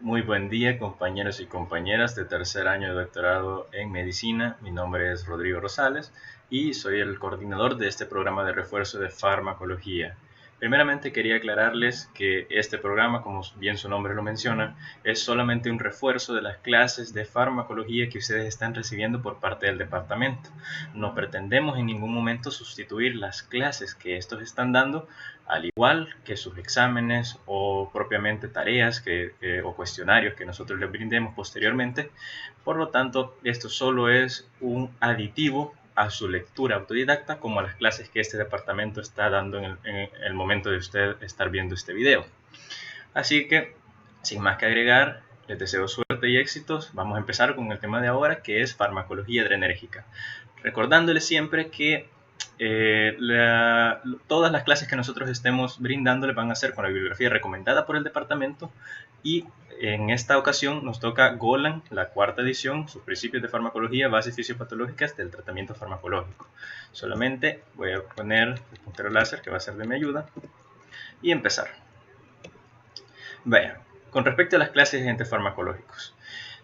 Muy buen día, compañeros y compañeras de tercer año de doctorado en medicina. Mi nombre es Rodrigo Rosales y soy el coordinador de este programa de refuerzo de farmacología. Primeramente quería aclararles que este programa, como bien su nombre lo menciona, es solamente un refuerzo de las clases de farmacología que ustedes están recibiendo por parte del departamento. No pretendemos en ningún momento sustituir las clases que estos están dando, al igual que sus exámenes o propiamente tareas o cuestionarios que nosotros les brindemos posteriormente. Por lo tanto, esto solo es un aditivo a su lectura autodidacta, como a las clases que este departamento está dando en el momento de usted estar viendo este video. Así que, sin más que agregar, les deseo suerte y éxitos. Vamos a empezar con el tema de ahora, que es farmacología adrenérgica. Recordándoles siempre que todas las clases que nosotros estemos brindándoles van a ser con la bibliografía recomendada por el departamento, y en esta ocasión nos toca Golan, la cuarta edición, sus principios de farmacología, bases fisiopatológicas del tratamiento farmacológico. Solamente voy a poner el puntero láser, que va a ser de mi ayuda, y empezar. Vaya, con respecto a las clases de agentes farmacológicos,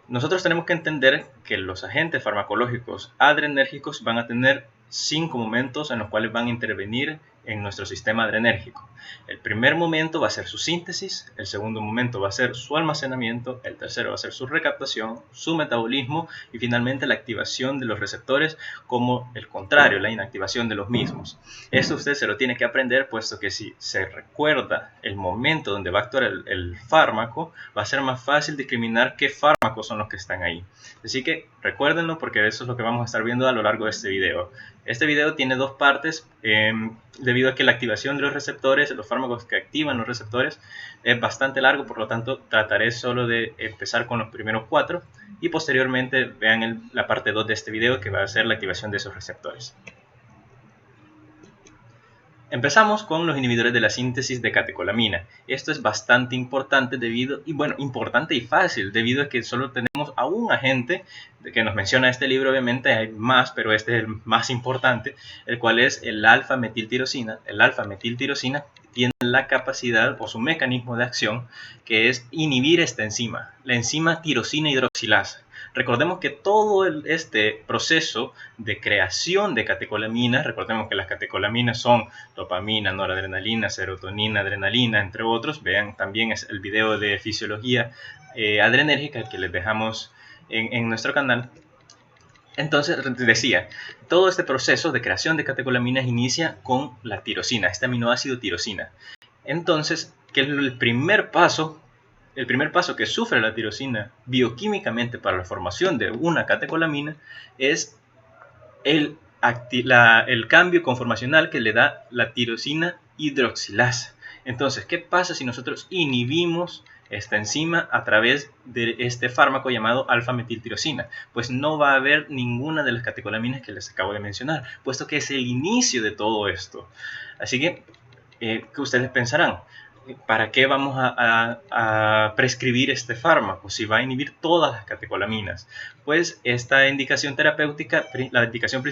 nosotros tenemos que entender que los agentes farmacológicos adrenérgicos van a tener 5 momentos en los cuales van a intervenir en nuestro sistema adrenérgico. El primer momento va a ser su síntesis, el segundo momento va a ser su almacenamiento, el tercero va a ser su recaptación, su metabolismo y finalmente la activación de los receptores, como el contrario, la inactivación de los mismos. Esto usted se lo tiene que aprender, puesto que si se recuerda el momento donde va a actuar el fármaco, va a ser más fácil discriminar qué fármacos son los que están ahí. Así que recuérdenlo, porque eso es lo que vamos a estar viendo a lo largo de este video. Este video tiene dos partes, debido a que la activación de los receptores, los fármacos que activan los receptores, es bastante largo. Por lo tanto, trataré solo de empezar con los primeros 4 y posteriormente vean la parte 2 de este video, que va a ser la activación de esos receptores. Empezamos con los inhibidores de la síntesis de catecolamina. Esto es bastante importante importante y fácil, debido a que solo tenemos a un agente que nos menciona este libro. Obviamente hay más, pero este es el más importante, el cual es el alfa-metiltirosina. El alfa-metiltirosina tiene la capacidad o su mecanismo de acción, que es inhibir esta enzima, la enzima tirosina hidroxilasa. Recordemos que todo este proceso de creación de catecolaminas, recordemos que las catecolaminas son dopamina, noradrenalina, serotonina, adrenalina, entre otros. Vean también el video de fisiología adrenérgica que les dejamos en nuestro canal. Entonces, decía, todo este proceso de creación de catecolaminas inicia con la tirosina, este aminoácido tirosina. Entonces, ¿qué es el primer paso? El primer paso que sufre la tirosina bioquímicamente para la formación de una catecolamina es el cambio conformacional que le da la tirosina hidroxilasa. Entonces, ¿qué pasa si nosotros inhibimos esta enzima a través de este fármaco llamado alfa-metiltirosina? Pues no va a haber ninguna de las catecolaminas que les acabo de mencionar, puesto que es el inicio de todo esto. Así que, ¿qué ustedes pensarán? ¿Para qué vamos a prescribir este fármaco si va a inhibir todas las catecolaminas? Pues esta indicación terapéutica, la indicación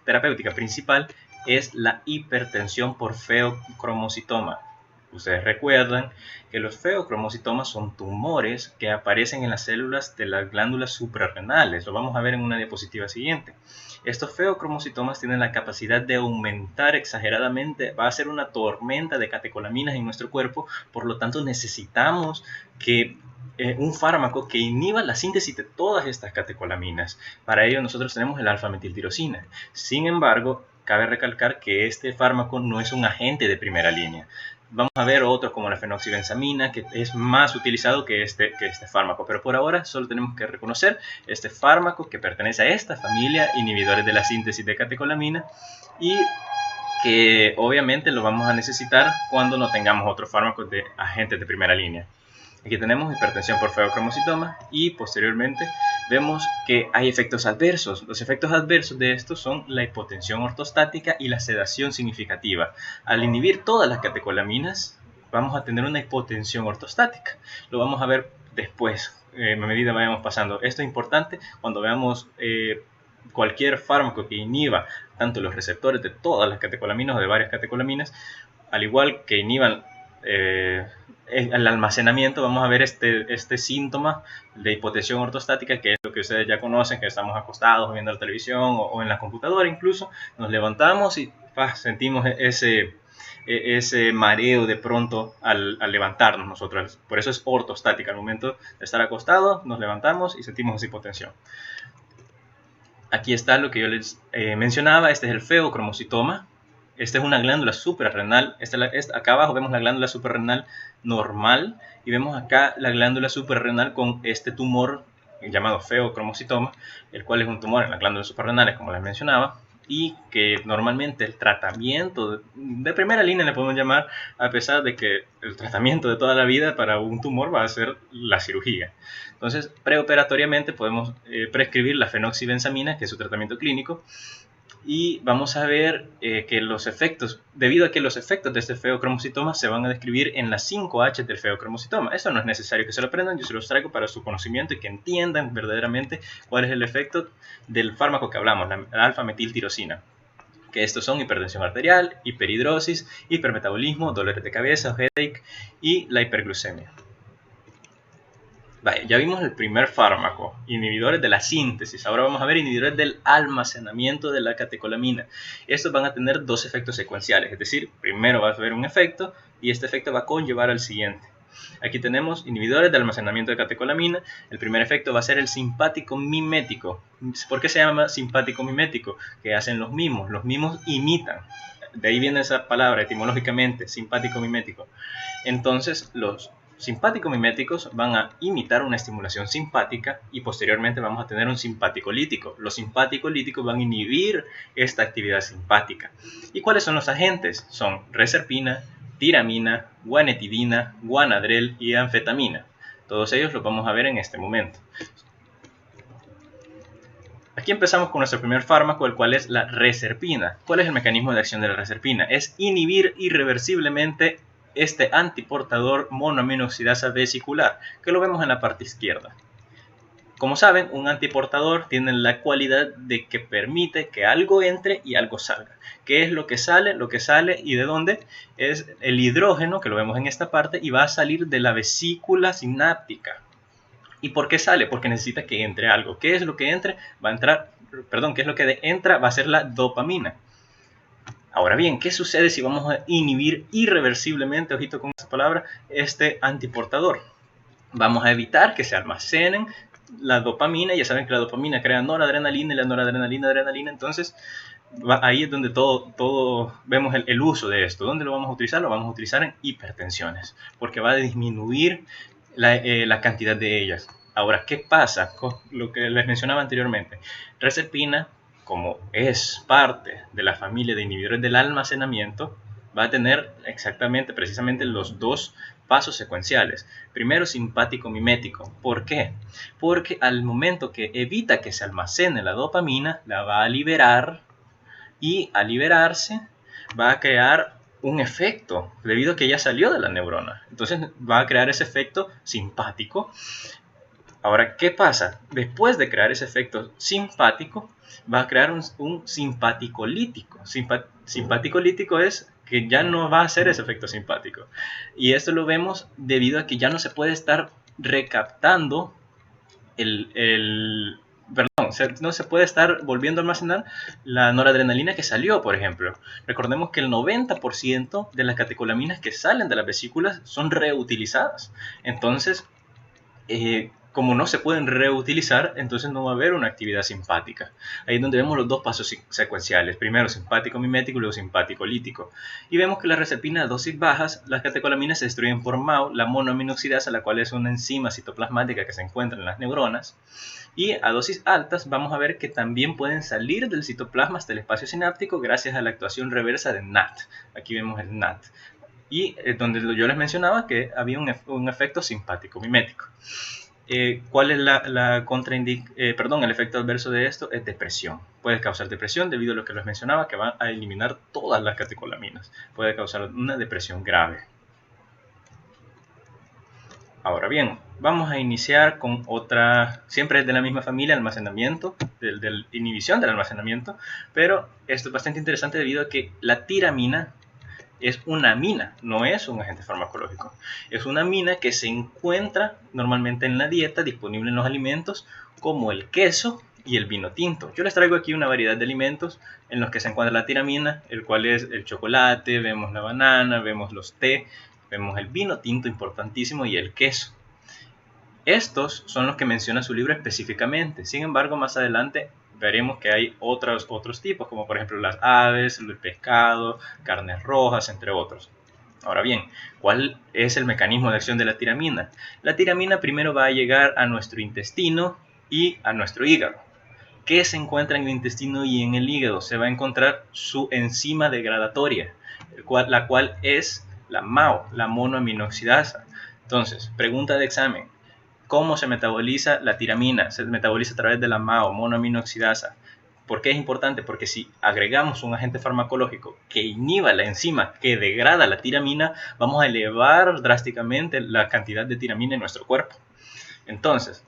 terapéutica principal, es la hipertensión por feocromocitoma. Ustedes recuerdan que los feocromocitomas son tumores que aparecen en las células de las glándulas suprarrenales. Lo vamos a ver en una diapositiva siguiente. Estos feocromocitomas tienen la capacidad de aumentar exageradamente, va a ser una tormenta de catecolaminas en nuestro cuerpo. Por lo tanto, necesitamos que un fármaco que inhiba la síntesis de todas estas catecolaminas. Para ello nosotros tenemos el alfa-metiltirosina. Sin embargo, cabe recalcar que este fármaco no es un agente de primera línea. Vamos a ver otros como la fenoxibenzamina, que es más utilizado que este fármaco, pero por ahora solo tenemos que reconocer este fármaco que pertenece a esta familia, inhibidores de la síntesis de catecolamina, y que obviamente lo vamos a necesitar cuando no tengamos otros fármacos de agentes de primera línea. Aquí tenemos hipertensión por feocromocitoma y posteriormente vemos que hay efectos adversos. Los efectos adversos de estos son la hipotensión ortostática y la sedación significativa. Al inhibir todas las catecolaminas, vamos a tener una hipotensión ortostática. Lo vamos a ver después, a medida que vayamos pasando. Esto es importante cuando veamos cualquier fármaco que inhiba tanto los receptores de todas las catecolaminas o de varias catecolaminas, al igual que inhiban el almacenamiento, vamos a ver este síntoma de hipotensión ortostática, que es lo que ustedes ya conocen, que estamos acostados viendo la televisión o en la computadora incluso, nos levantamos y sentimos ese mareo de pronto al levantarnos nosotros. Por eso es ortostática. Al momento de estar acostados, nos levantamos y sentimos esa hipotensión. Aquí está lo que yo les mencionaba. Este es el feocromocitoma. Esta es una glándula suprarrenal. Acá abajo vemos la glándula suprarrenal normal y vemos acá la glándula suprarrenal con este tumor llamado feocromocitoma, el cual es un tumor en las glándulas suprarrenales, como les mencionaba, y que normalmente el tratamiento de primera línea le podemos llamar, a pesar de que el tratamiento de toda la vida para un tumor va a ser la cirugía. Entonces, preoperatoriamente podemos prescribir la fenoxibenzamina, que es su tratamiento clínico, y vamos a ver que los efectos, debido a que los efectos de este feocromocitoma se van a describir en las 5H del feocromocitoma. Eso no es necesario que se lo aprendan, yo se los traigo para su conocimiento y que entiendan verdaderamente cuál es el efecto del fármaco que hablamos, la alfa-metiltirosina. Que estos son hipertensión arterial, hiperhidrosis, hipermetabolismo, dolores de cabeza, headache y la hiperglucemia. Vale, ya vimos el primer fármaco, inhibidores de la síntesis. Ahora vamos a ver inhibidores del almacenamiento de la catecolamina. Estos van a tener dos efectos secuenciales, es decir, primero va a haber un efecto y este efecto va a conllevar al siguiente. Aquí tenemos inhibidores de almacenamiento de catecolamina. El primer efecto va a ser el simpático mimético. ¿Por qué se llama simpático mimético? Que hacen los mimos imitan. De ahí viene esa palabra etimológicamente, simpático mimético. Entonces, los simpático-miméticos van a imitar una estimulación simpática y posteriormente vamos a tener un simpático lítico. Los simpático-líticos van a inhibir esta actividad simpática. ¿Y cuáles son los agentes? Son reserpina, tiramina, guanetidina, guanadrel y anfetamina. Todos ellos los vamos a ver en este momento. Aquí empezamos con nuestro primer fármaco, el cual es la reserpina. ¿Cuál es el mecanismo de acción de la reserpina? Es inhibir irreversiblemente este antiportador monoaminoxidasa vesicular, que lo vemos en la parte izquierda. Como saben, un antiportador tiene la cualidad de que permite que algo entre y algo salga. ¿Qué es lo que sale? Lo que sale y de dónde es el hidrógeno, que lo vemos en esta parte, y va a salir de la vesícula sináptica. ¿Y por qué sale? Porque necesita que entre algo. ¿Qué es lo que entre? ¿Qué es lo que entra? Va a ser la dopamina. Ahora bien, ¿qué sucede si vamos a inhibir irreversiblemente, ojito con esta palabra, este antiportador? Vamos a evitar que se almacenen la dopamina. Ya saben que la dopamina crea noradrenalina y la noradrenalina, adrenalina. Entonces, ahí es donde todo vemos el uso de esto. ¿Dónde lo vamos a utilizar? Lo vamos a utilizar en hipertensiones, porque va a disminuir la cantidad de ellas. Ahora, ¿qué pasa con lo que les mencionaba anteriormente? Reserpina, como es parte de la familia de inhibidores del almacenamiento, va a tener precisamente los dos pasos secuenciales. Primero, simpático mimético. ¿Por qué? Porque al momento que evita que se almacene la dopamina, la va a liberar y al liberarse va a crear un efecto debido a que ya salió de la neurona. Entonces va a crear ese efecto simpático. Ahora, ¿qué pasa? Después de crear ese efecto simpático, va a crear un simpático lítico. Simpático lítico es que ya no va a hacer ese efecto simpático. Y esto lo vemos debido a que ya no se puede estar recaptando no se puede estar volviendo a almacenar la noradrenalina que salió, por ejemplo. Recordemos que el 90% de las catecolaminas que salen de las vesículas son reutilizadas. Entonces, como no se pueden reutilizar, entonces no va a haber una actividad simpática. Ahí es donde vemos los dos pasos secuenciales. Primero simpático mimético y luego simpático lítico. Y vemos que la reserpina a dosis bajas, las catecolaminas se destruyen por MAO, la monoaminoxidasa, la cual es una enzima citoplasmática que se encuentra en las neuronas. Y a dosis altas vamos a ver que también pueden salir del citoplasma hasta el espacio sináptico gracias a la actuación reversa de NAT. Aquí vemos el NAT. Y donde yo les mencionaba que había un efecto simpático mimético. ¿Cuál es el efecto adverso de esto? Es depresión. Puede causar depresión debido a lo que les mencionaba, que van a eliminar todas las catecolaminas. Puede causar una depresión grave. Ahora bien, vamos a iniciar con otra, siempre es de la misma familia, almacenamiento, de inhibición del almacenamiento, pero esto es bastante interesante debido a que la tiramina Es una amina, no es un agente farmacológico. Es una amina que se encuentra normalmente en la dieta, disponible en los alimentos, como el queso y el vino tinto. Yo les traigo aquí una variedad de alimentos en los que se encuentra la tiramina, el cual es el chocolate, vemos la banana, vemos los té, vemos el vino tinto importantísimo y el queso. Estos son los que menciona su libro específicamente. Sin embargo, más adelante veremos que hay otros tipos, como por ejemplo las aves, el pescado, carnes rojas, entre otros. Ahora bien, ¿cuál es el mecanismo de acción de la tiramina? La tiramina primero va a llegar a nuestro intestino y a nuestro hígado. ¿Qué se encuentra en el intestino y en el hígado? Se va a encontrar su enzima degradatoria, la cual es la MAO, la monoaminoxidasa. Entonces, pregunta de examen. ¿Cómo se metaboliza la tiramina? Se metaboliza a través de la MAO, monoaminoxidasa. ¿Por qué es importante? Porque si agregamos un agente farmacológico que inhiba la enzima que degrada la tiramina, vamos a elevar drásticamente la cantidad de tiramina en nuestro cuerpo. Entonces,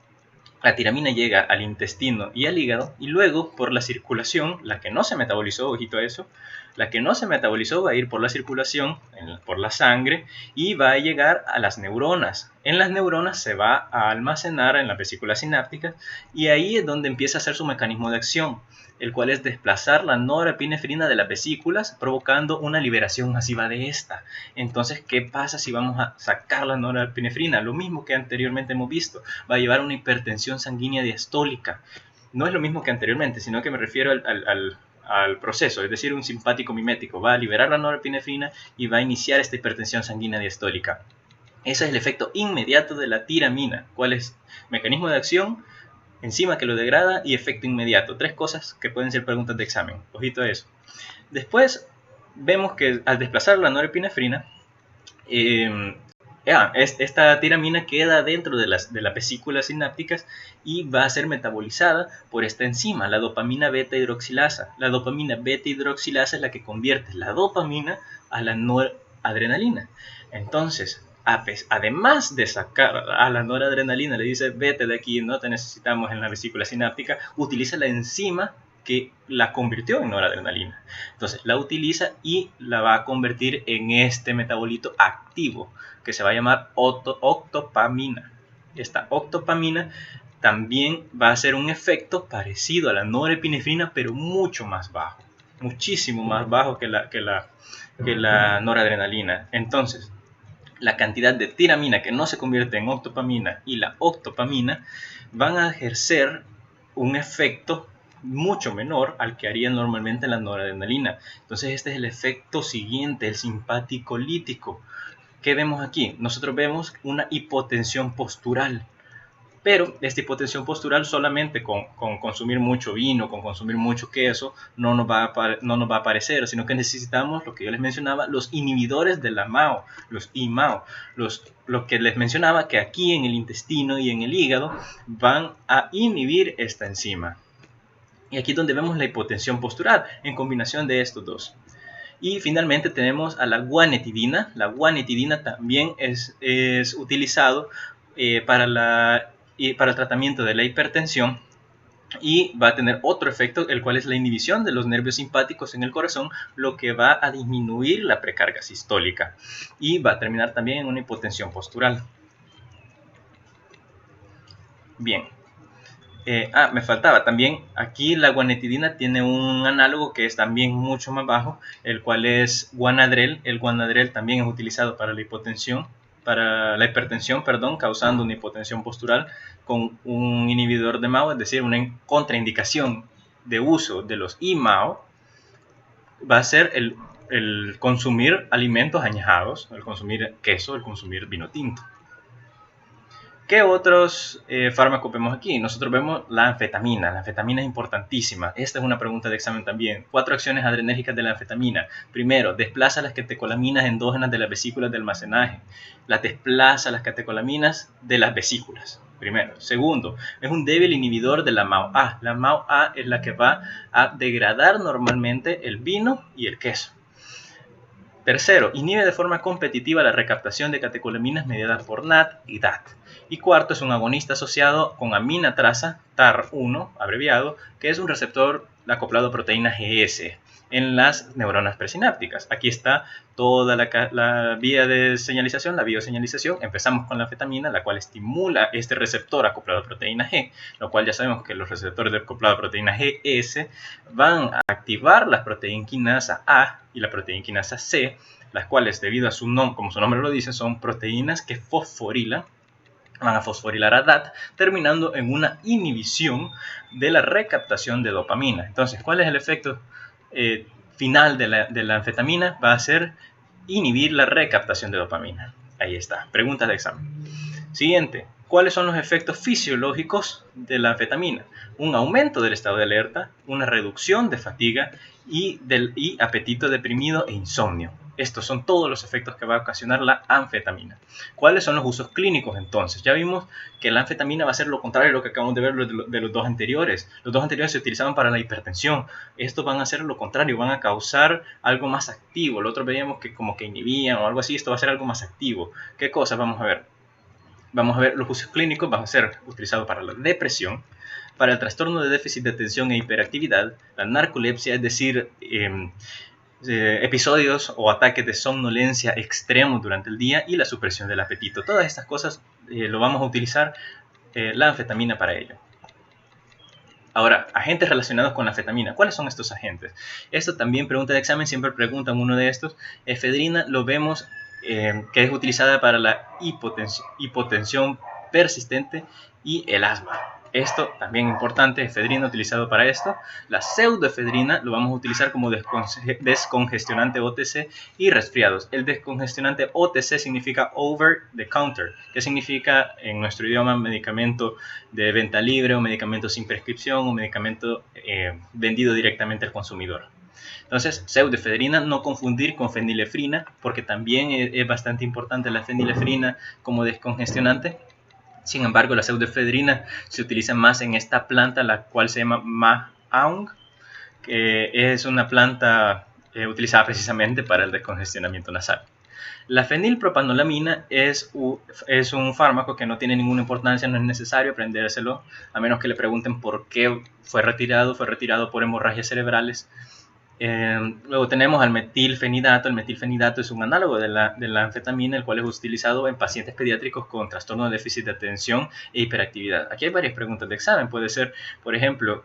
la tiramina llega al intestino y al hígado y luego por la circulación, la que no se metabolizó, ojito a eso, la que no se metabolizó va a ir por la circulación, por la sangre y va a llegar a las neuronas. En las neuronas se va a almacenar en la vesícula sináptica y ahí es donde empieza a hacer su mecanismo de acción, el cual es desplazar la norepinefrina de las vesículas provocando una liberación masiva de esta. Entonces, ¿qué pasa si vamos a sacar la norepinefrina? Lo mismo que anteriormente hemos visto, va a llevar a una hipertensión sanguínea diastólica. No es lo mismo que anteriormente, sino que me refiero al proceso, es decir, un simpático mimético. Va a liberar la norepinefrina y va a iniciar esta hipertensión sanguínea diastólica. Ese es el efecto inmediato de la tiramina. ¿Cuál es? Mecanismo de acción, enzima que lo degrada y efecto inmediato. Tres cosas que pueden ser preguntas de examen. Ojito a eso. Después vemos que al desplazar la norepinefrina, esta tiramina queda dentro de las vesículas sinápticas y va a ser metabolizada por esta enzima, la dopamina beta hidroxilasa. La dopamina beta hidroxilasa es la que convierte la dopamina a la noradrenalina. Entonces, además de sacar a la noradrenalina, le dice vete de aquí, no te necesitamos en la vesícula sináptica, utiliza la enzima que la convirtió en noradrenalina. Entonces la utiliza y la va a convertir en este metabolito activo que se va a llamar octopamina. Esta octopamina también va a hacer un efecto parecido a la norepinefrina, pero mucho más bajo, muchísimo más bajo que la noradrenalina. Entonces, la cantidad de tiramina que no se convierte en octopamina y la octopamina van a ejercer un efecto mucho menor al que haría normalmente la noradrenalina. Entonces este es el efecto siguiente, el simpático lítico. ¿Qué vemos aquí? Nosotros vemos una hipotensión postural. Pero esta hipotensión postural solamente con consumir mucho vino, con consumir mucho queso, no nos va a aparecer, sino que necesitamos, lo que yo les mencionaba, los inhibidores de la MAO, los IMAO, lo que les mencionaba que aquí en el intestino y en el hígado van a inhibir esta enzima. Y aquí es donde vemos la hipotensión postural en combinación de estos dos. Y finalmente tenemos a la guanetidina. La guanetidina también es utilizado para el tratamiento de la hipertensión y va a tener otro efecto, el cual es la inhibición de los nervios simpáticos en el corazón, lo que va a disminuir la precarga sistólica y va a terminar también en una hipotensión postural. Bien. Me faltaba también, aquí la guanetidina tiene un análogo que es también mucho más bajo, el cual es guanadrel. El guanadrel también es utilizado para la hipertensión, causando una hipotensión postural con un inhibidor de MAO, es decir, una contraindicación de uso de los IMAO va a ser el consumir alimentos añejados, el consumir queso, el consumir vino tinto. ¿Qué otros fármacos vemos aquí? Nosotros vemos la anfetamina. La anfetamina es importantísima. Esta es una pregunta de examen también. 4 acciones adrenérgicas de la anfetamina. Primero, desplaza las catecolaminas endógenas de las vesículas de almacenaje. Desplaza las catecolaminas de las vesículas. Primero. Segundo, es un débil inhibidor de la MAO-A. La MAO-A es la que va a degradar normalmente el vino y el queso. Tercero, inhibe de forma competitiva la recaptación de catecolaminas mediadas por NAT y DAT. Y cuarto, es un agonista asociado con aminatrasa, TAR1, abreviado, que es un receptor acoplado a proteína GS. en las neuronas presinápticas. Aquí está toda la vía de señalización, la bioseñalización. Empezamos con la anfetamina, la cual estimula este receptor acoplado a proteína G, lo cual ya sabemos que los receptores de acoplado a proteína GS van a activar la proteína quinasa A y la proteína quinasa C, las cuales, debido a su nombre, como su nombre lo dice, son proteínas que fosforilan, van a fosforilar a DAT, terminando en una inhibición de la recaptación de dopamina. Entonces, ¿cuál es el efecto final de la anfetamina? Va a ser inhibir la recaptación de dopamina. Ahí está, preguntas de examen. Siguiente, ¿cuáles son los efectos fisiológicos de la anfetamina? Un aumento del estado de alerta, una reducción de fatiga y apetito deprimido e insomnio. Estos son todos los efectos que va a ocasionar la anfetamina. ¿Cuáles son los usos clínicos entonces? Ya vimos que la anfetamina va a ser lo contrario de lo que acabamos de ver de los dos anteriores. Los dos anteriores se utilizaban para la hipertensión. Estos van a ser lo contrario, van a causar algo más activo. El otro veíamos que como que inhibían o algo así, esto va a ser algo más activo. ¿Qué cosas vamos a ver? Vamos a ver los usos clínicos, van a ser utilizados para la depresión, para el trastorno de déficit de atención e hiperactividad, la narcolepsia, es decir, episodios o ataques de somnolencia extremos durante el día, y la supresión del apetito. Todas estas cosas lo vamos a utilizar la anfetamina para ello. Ahora, agentes relacionados con la anfetamina. ¿Cuáles son estos agentes? Esto también pregunta de examen, siempre preguntan uno de estos. Efedrina lo vemos que es utilizada para la hipotensión persistente y el asma. Esto también importante, efedrina utilizado para esto. La pseudoefedrina lo vamos a utilizar como descongestionante OTC y resfriados. El descongestionante OTC significa over the counter, que significa en nuestro idioma medicamento de venta libre o medicamento sin prescripción o medicamento vendido directamente al consumidor. Entonces, pseudoefedrina, no confundir con fenilefrina, porque también es bastante importante la fenilefrina como descongestionante. Sin embargo, la pseudoefedrina se utiliza más en esta planta, la cual se llama Ma-Aung, que es una planta utilizada precisamente para el descongestionamiento nasal. La fenilpropanolamina es un fármaco que no tiene ninguna importancia, no es necesario aprendérselo, a menos que le pregunten por qué fue retirado por hemorragias cerebrales. Luego tenemos al metilfenidato. El metilfenidato es un análogo de la anfetamina, el cual es utilizado en pacientes pediátricos con trastorno de déficit de atención e hiperactividad. Aquí hay varias preguntas de examen. Puede ser, por ejemplo,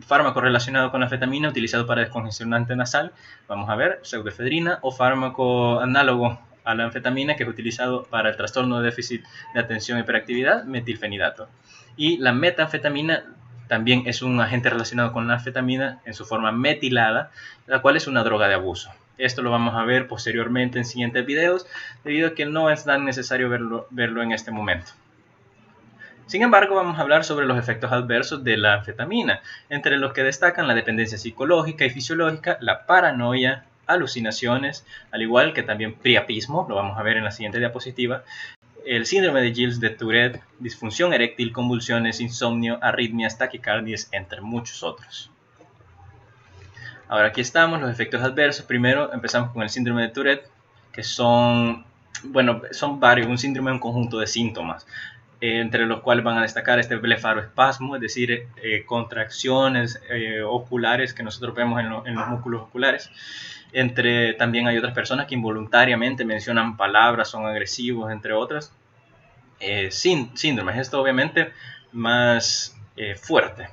fármaco relacionado con la anfetamina utilizado para descongestionante nasal. Vamos a ver, pseudoefedrina, o fármaco análogo a la anfetamina que es utilizado para el trastorno de déficit de atención e hiperactividad, metilfenidato. Y la metanfetamina también es un agente relacionado con la anfetamina en su forma metilada, la cual es una droga de abuso. Esto lo vamos a ver posteriormente en siguientes videos, debido a que no es tan necesario verlo en este momento. Sin embargo, vamos a hablar sobre los efectos adversos de la anfetamina, entre los que destacan la dependencia psicológica y fisiológica, la paranoia, alucinaciones, al igual que también priapismo, lo vamos a ver en la siguiente diapositiva, el síndrome de Gilles de Tourette, disfunción eréctil, convulsiones, insomnio, arritmias, taquicardias, entre muchos otros. Ahora aquí estamos, los efectos adversos. Primero empezamos con el síndrome de Tourette, que son varios, un síndrome, un conjunto de síntomas, entre los cuales van a destacar este blefaroespasmo, es decir, contracciones oculares que nosotros vemos en los músculos oculares. También hay otras personas que involuntariamente mencionan palabras, son agresivos, entre otras síndromes. Esto obviamente más fuerte.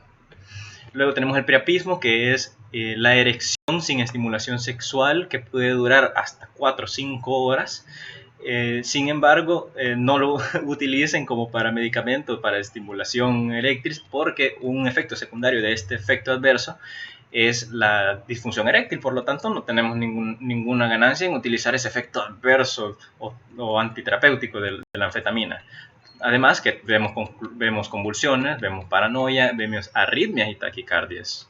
Luego tenemos el priapismo, que es la erección sin estimulación sexual, que puede durar hasta 4 o 5 horas. Sin embargo, no lo utilicen como para medicamento para estimulación eréctil, porque un efecto secundario de este efecto adverso es la disfunción eréctil. Por lo tanto, no tenemos ninguna ganancia en utilizar ese efecto adverso o antiterapéutico de la anfetamina. Además que vemos convulsiones, vemos paranoia, vemos arritmias y taquicardias.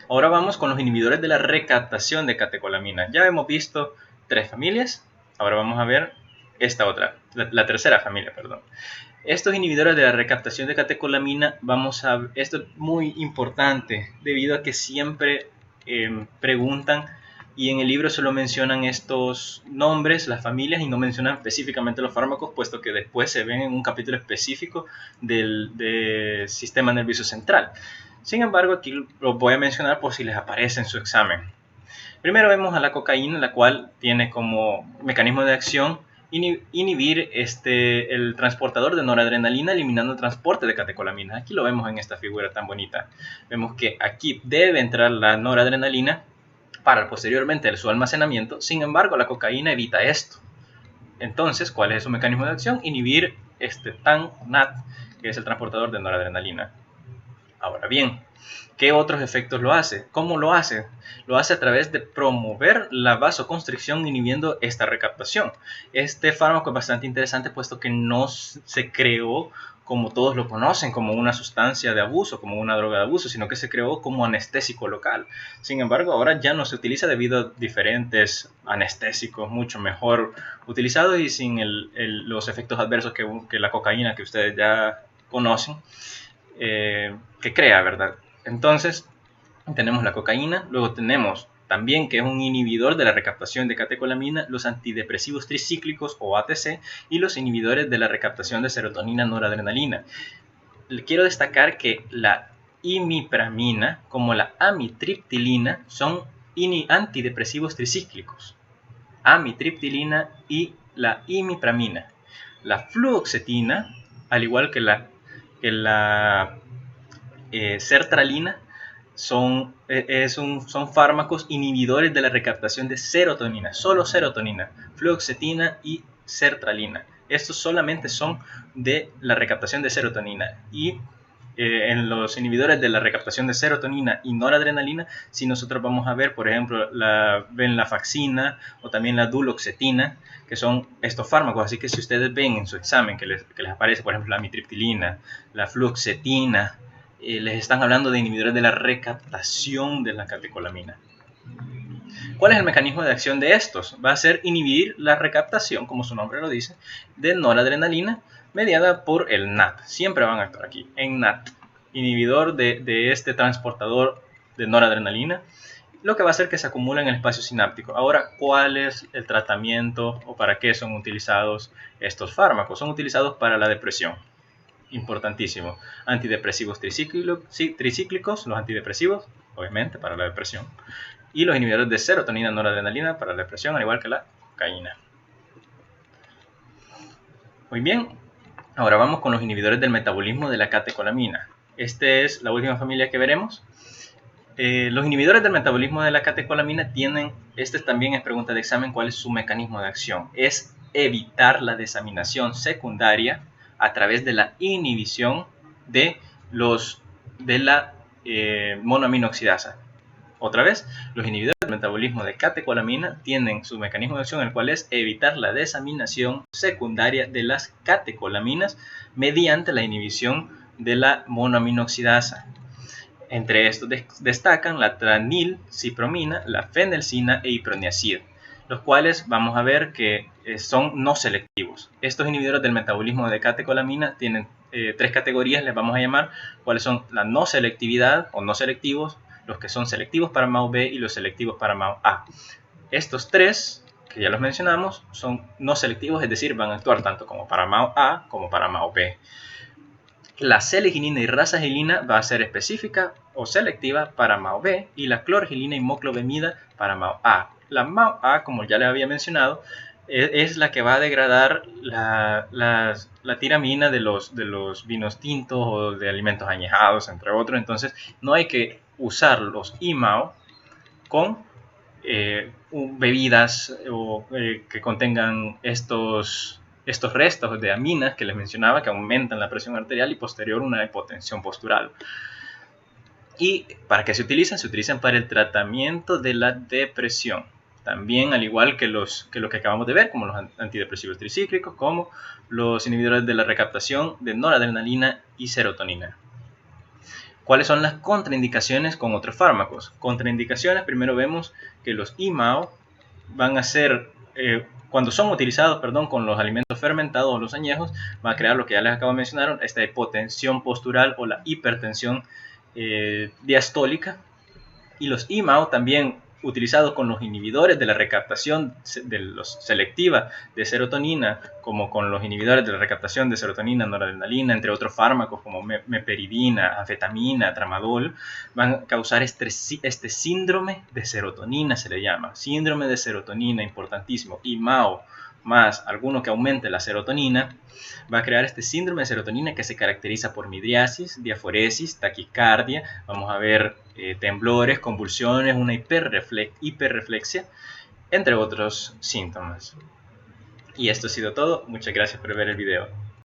Ahora vamos con los inhibidores de la recaptación de catecolamina. Ya hemos visto 3 familias, ahora vamos a ver esta otra, la tercera familia, perdón. Estos inhibidores de la recaptación de catecolamina, esto es muy importante debido a que siempre preguntan, y en el libro solo mencionan estos nombres, las familias, y no mencionan específicamente los fármacos, puesto que después se ven en un capítulo específico del sistema nervioso central. Sin embargo, aquí lo voy a mencionar por si les aparece en su examen. Primero vemos a la cocaína, la cual tiene como mecanismo de acción inhibir el transportador de noradrenalina eliminando el transporte de catecolaminas. Aquí lo vemos en esta figura tan bonita. Vemos que aquí debe entrar la noradrenalina para posteriormente su almacenamiento. Sin embargo, la cocaína evita esto. Entonces, ¿cuál es su mecanismo de acción? Inhibir este TAN-NAT, que es el transportador de noradrenalina. Ahora bien, ¿qué otros efectos lo hace? ¿Cómo lo hace? Lo hace a través de promover la vasoconstricción inhibiendo esta recaptación. Este fármaco es bastante interesante puesto que no se creó como todos lo conocen, como una sustancia de abuso, como una droga de abuso, sino que se creó como anestésico local. Sin embargo, ahora ya no se utiliza debido a diferentes anestésicos mucho mejor utilizados y sin los efectos adversos que la cocaína que ustedes ya conocen. Que crea, ¿verdad? Entonces, tenemos la cocaína, luego tenemos también que es un inhibidor de la recaptación de catecolamina, los antidepresivos tricíclicos o ATC y los inhibidores de la recaptación de serotonina noradrenalina. Quiero destacar que la imipramina como la amitriptilina son antidepresivos tricíclicos. Amitriptilina y la imipramina. La fluoxetina, al igual que la sertralina, son fármacos inhibidores de la recaptación de serotonina, solo serotonina, fluoxetina y sertralina. Estos solamente son de la recaptación de serotonina y en los inhibidores de la recaptación de serotonina y noradrenalina, si nosotros vamos a ver, por ejemplo, la venlafaxina o también la duloxetina, que son estos fármacos. Así que si ustedes ven en su examen que les aparece, por ejemplo, la amitriptilina, la fluoxetina, les están hablando de inhibidores de la recaptación de la catecolamina. ¿Cuál es el mecanismo de acción de estos? Va a ser inhibir la recaptación, como su nombre lo dice, de noradrenalina mediada por el NAT. Siempre van a actuar aquí, en NAT, inhibidor de este transportador de noradrenalina, lo que va a hacer que se acumule en el espacio sináptico. Ahora, ¿cuál es el tratamiento o para qué son utilizados estos fármacos? Son utilizados para la depresión. Importantísimo. Antidepresivos tricíclicos, los antidepresivos, obviamente, para la depresión. Y los inhibidores de serotonina noradrenalina para la depresión, al igual que la cocaína. Muy bien, ahora vamos con los inhibidores del metabolismo de la catecolamina. Esta es la última familia que veremos. Los inhibidores del metabolismo de la catecolamina tienen, también es pregunta de examen, ¿cuál es su mecanismo de acción? Es evitar la desaminación secundaria a través de la inhibición de la monoaminoxidasa. Otra vez, los inhibidores del metabolismo de catecolamina tienen su mecanismo de acción, el cual es evitar la desaminación secundaria de las catecolaminas mediante la inhibición de la monoaminoxidasa. Entre estos destacan la tranilcipromina, la fenelcina e iproniazid, los cuales vamos a ver que son no selectivos. Estos inhibidores del metabolismo de catecolamina tienen tres categorías, les vamos a llamar, cuáles son la no selectividad o no selectivos, los que son selectivos para MAO-B y los selectivos para MAO-A. Estos tres, que ya los mencionamos, son no selectivos, es decir, van a actuar tanto como para MAO-A como para MAO-B. La seleginina y rasaginina va a ser específica o selectiva para MAO-B y la clorgelina y moclobemida para MAO-A. La MAO-A, como ya les había mencionado, es la que va a degradar la tiramina de los vinos tintos o de alimentos añejados, entre otros. Entonces, no hay que usar los IMAO con bebidas que contengan estos restos de aminas que les mencionaba, que aumentan la presión arterial y posterior una hipotensión postural. ¿Y para qué se utilizan? Se utilizan para el tratamiento de la depresión. También, al igual que lo que acabamos de ver, como los antidepresivos tricíclicos, como los inhibidores de la recaptación de noradrenalina y serotonina. ¿Cuáles son las contraindicaciones con otros fármacos? Contraindicaciones, primero vemos que los IMAO van a ser, cuando son utilizados con los alimentos fermentados o los añejos, van a crear lo que ya les acabo de mencionar, esta hipotensión postural o la hipertensión diastólica. Y los IMAO también utilizado con los inhibidores de la recaptación selectiva de serotonina, como con los inhibidores de la recaptación de serotonina, noradrenalina, entre otros fármacos como meperidina, anfetamina, tramadol, van a causar este síndrome de serotonina, se le llama, síndrome de serotonina, importantísimo, y MAO, más alguno que aumente la serotonina, va a crear este síndrome de serotonina que se caracteriza por midriasis, diaforesis, taquicardia, vamos a ver temblores, convulsiones, una hiperreflexia, entre otros síntomas. Y esto ha sido todo. Muchas gracias por ver el video.